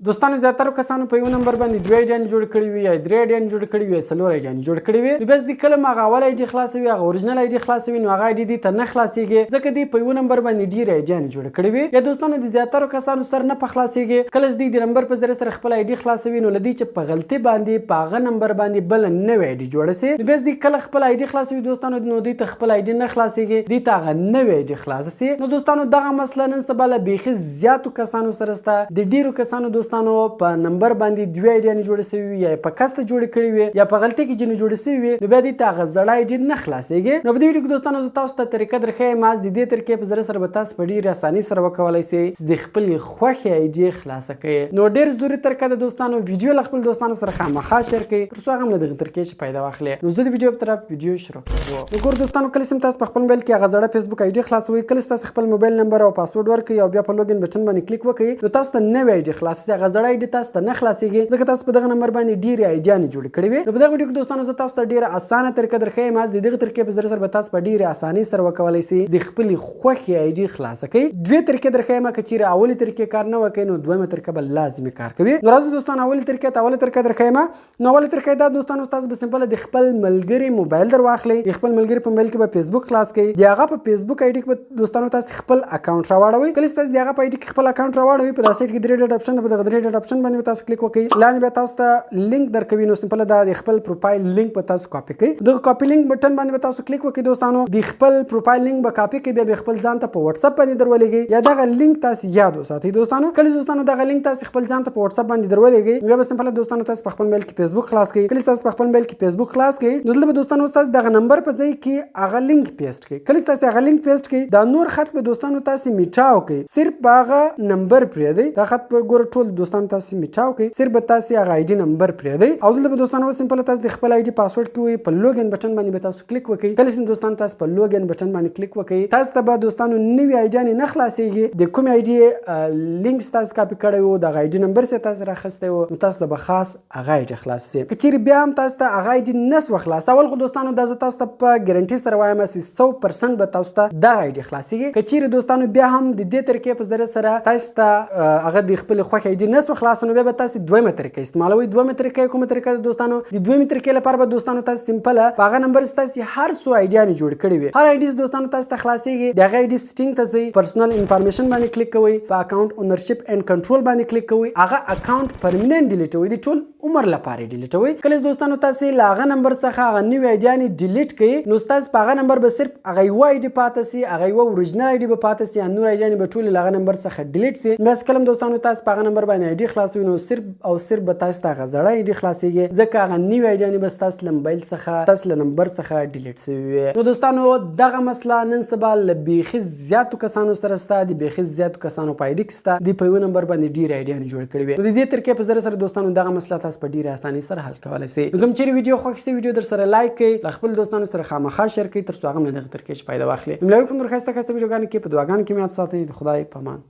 دوستانو زیاتره کسانو په یو نمبر باندې دوه ایډیانې جوړ کړي وي یا درې ایډیانې جوړ کړي وي یا څلور ایډیانې جوړ کړي وي. نو بس د کله هغه اول ایډي خلاصوي هغه اورجنل ایډي خلاصوي نو هغه ایډي ته نه خلاصيږي ځکه دی په یو نمبر باندې ډیر ایډیانې جوړ کړي وي. یا دوستانو د زیاتره کسانو سر نه په خلاصيږي کله چې د نمبر په ذریعه سره خپل ایډي خلاصوي نو لدی چې په غلطي باندې په هغه نمبر باندې بل نوې ایډي جوړه سي. نو بس د کله خپل ایډي خلاصوي دوستانو نو دی ته خپل ایډي نه خلاصيږي دی ته هغه نوې ایډي خلاص سي. نو دوستانو دغه مسله نن سبا له بیخي زیاتو کسانو سره ستا د ډیرو کسانو دوستانو په نمبر باندې دوه ایډیانې جوړې شوي یا په کسته جوړې کړې وي یا په غلطۍ کې ځینې جوړې شوي وي نو بیا دې ته هغه زړه ایډي نه خلاصېږي. نو په دې ویډیو کې دوستانو زه تاسو ته طریقه درښیم د دې طریقې په ذریعه سره به تاسو په ډېرې اسانۍ سره وکولی سئ چې د خپلې خوښې ایډي خلاصه کړئ. نو ډېر ضروري طریقه ده دوستانو ویډیو له خپل دوستانو سره خامخا شیر کړئ تر څو هغه هم له دغې طریقې چې فایده واخلي. نو زه د ویډیو په طرف ویډیو شروع کوم. نو ګور دوستانو کله چې تاسو په خپل موبایل کې هغه زړه فیسبوک ایډي خلاصوئ کله چې تاسو خپل موبایل نمبر او پاسورډ ورکړئ او بیا په لوګین بټن باندې کلیک وکړئ نو تاسو ته نوې ایډي خلاص هغه زړه ایډي تاسو ته نه خلاصيږي ځکه تاسو په دغه نمبر باندې ډېرې ایډیانې جوړې کړې وي. نو په دغه ویډیو کې دوستانو زه تاسو ته ډېره اسانه طریقه درښیم د دغه طریقې په ذریعه سره به تاسو په ډېرې اسانۍ سره وکولی سئ د خپلې خوښې ایډي خلاصه کړئ. دوې طریقې درښیم که چیرې اولې طریقې کار نه وکړي نو دویمه طریقه به لازمي کار کوي. نو راځو دوستانو اولې طریقې ته اوله طریقه درښیم. نو اوله طریقه دا دوستانو تاسو به سمپل د خپل ملګري موبایل در واخلئ د خپل ملګري په موبایل کې به فیسبوک خلاص کړئ د هغه په فیسبوک ایډي کې به دوستانو تاسو خپل اکاونټ راواړوئ. کله چې تاسو د هغه په ایډي کې خپل اکاونټ راواړوئ په دغه سایډ کې درې ډاټ اپشن ده په دغه درې ډاټ اپشن باندې تاسو کلیک وکړئ لاندې به تاسو ته لینک درکوي نو سمپل دا د خپل پروفایل لینک به تاسو کاپي کړئ دغه کاپي لینک بټن باندې به تاسو کلیک وکړئ دوستانو د خپل پروفایل لینک به کاپي کړئ بیا خپل ځان ته په واتس اپ باندې درولېږئ یا دغه لینک تاسو یاد وساتئ دوستانو. کله دوستانو دغه لینک تاسو خپل ځان ته په واتس اپ باندې درولېږئ بیا به سمپل دوستانو تاسو په خپل موبایل کې فیسبوک خلاص کړئ. کله تاسو په خپل موبایل کې فیسبوک خلاص کړئ نو دلته به دوستانو تاسو دغه نمبر په ځای کې هغه لینک پیسټ کړئ. کله تاسو هغه لینک پیسټ کړئ دا نور خط به دوستانو تاسو میټاو کړئ صرف هغه نمبر پرېږدئ دا خط په ګوره ټول دوستانو تاسو میټاو کړئ صرف به تاسو هغه ایډي نمبر پرېږدئ او دلته به دوستانو سمپل تاسو د خپل ایډي پاسورډ کې وي په لوګین بټن باندې به تاسو کلیک وکړئ. کله چې دوستانو تاسو په لوګین بټن باندې کلیک وکړئ تاسو ته به دوستانو نوې ایډیانې نه خلاصېږي د کومې ایډي لینک تاسو کاپي کړی و دغه ایډي نمبر چې تاسو راخستی و نو تاسو ته به خاص هغه ایډي خلاص شي. که چیرې بیا هم تاسو ته هغه ایډي نسوه خلاصول خو دوستانو دا زه تاسو ته په ګارنټي سره وایم چې 100% به تاسو ته دغه ایډي خلاصېږي. که چیرې دوستانو بیا هم د دې طریقې په ذریعه سره تاسو ته هغه د خپلې خوښې ایډي نسوه خلاصه نو بیا به تاسو دویمه طریقه استعمالوئ. دویمه طریقه کومه طریقه ده دوستانو د دویمې طریقې لپاره به دوستانو تاسو سمپل په هغه نمبر چې تاسو هر څو ایډیانې جوړ کړي وي هر ایډي دوستانو تاسو ته خلاصېږي د هغه ایډي سیټینګ ته ځئ پرسنل انفارمیشن باندې کلیک کوئ په اکاونټ اونرشپ اینډ کنټرول باندې کلیک کوئ هغه اکاونټ پرمننت ډیلیټوئ د ټول عمر لپاره ډیلیټوئ. کله دوستانو تاسو له هغه نمبر څخه هغه نوې ایډیانې ډیلیټ کړئ نو تاسو په هغه نمبر به صرف هغه یوه ایډي پاتې سي هغه یوه اورجنل ایډي به پاتې سي نور ایډیانې به ټولې له هغه نمبر څخه ډیلیټ سي. بس کله دوستانو تاسو په هغه نمبر باندې ایډي خلاصوئ نو صرف او صرف به تاسو ته هغه زړه ایډي خلاصېږي ځکه هغه نوې ایډیانې به ستاسو له موبایل څخه تاسو له نمبر څخه ډیلیټ شوي وي. نو دوستانو دغه مسله نن سبا له بیخي زیاتو کسانو سره ستا د بیخي زیاتو کسانو په ایډي کې ستا د په یو نمبر باندې ډېرې ایډیانې جوړې کړې وي. نو د دې طریقې په ذریعه سره دوستانو دغه مسله تاسو په ډېرې اسانۍ سره حل کولی سئ. نو کوم چیرې ویډیو خوښ سي ویډیو در سره لایک کړئ له خپل دوستانو سره خامخا شیر کړئ تر څو هغه هم له دغې طریقې فایده واخلي. ملاوي کوم نور ښایسته ښایسته ویډیوګانو کې په دعاګانو کې مې یاد ساتئ. د خدای په امان.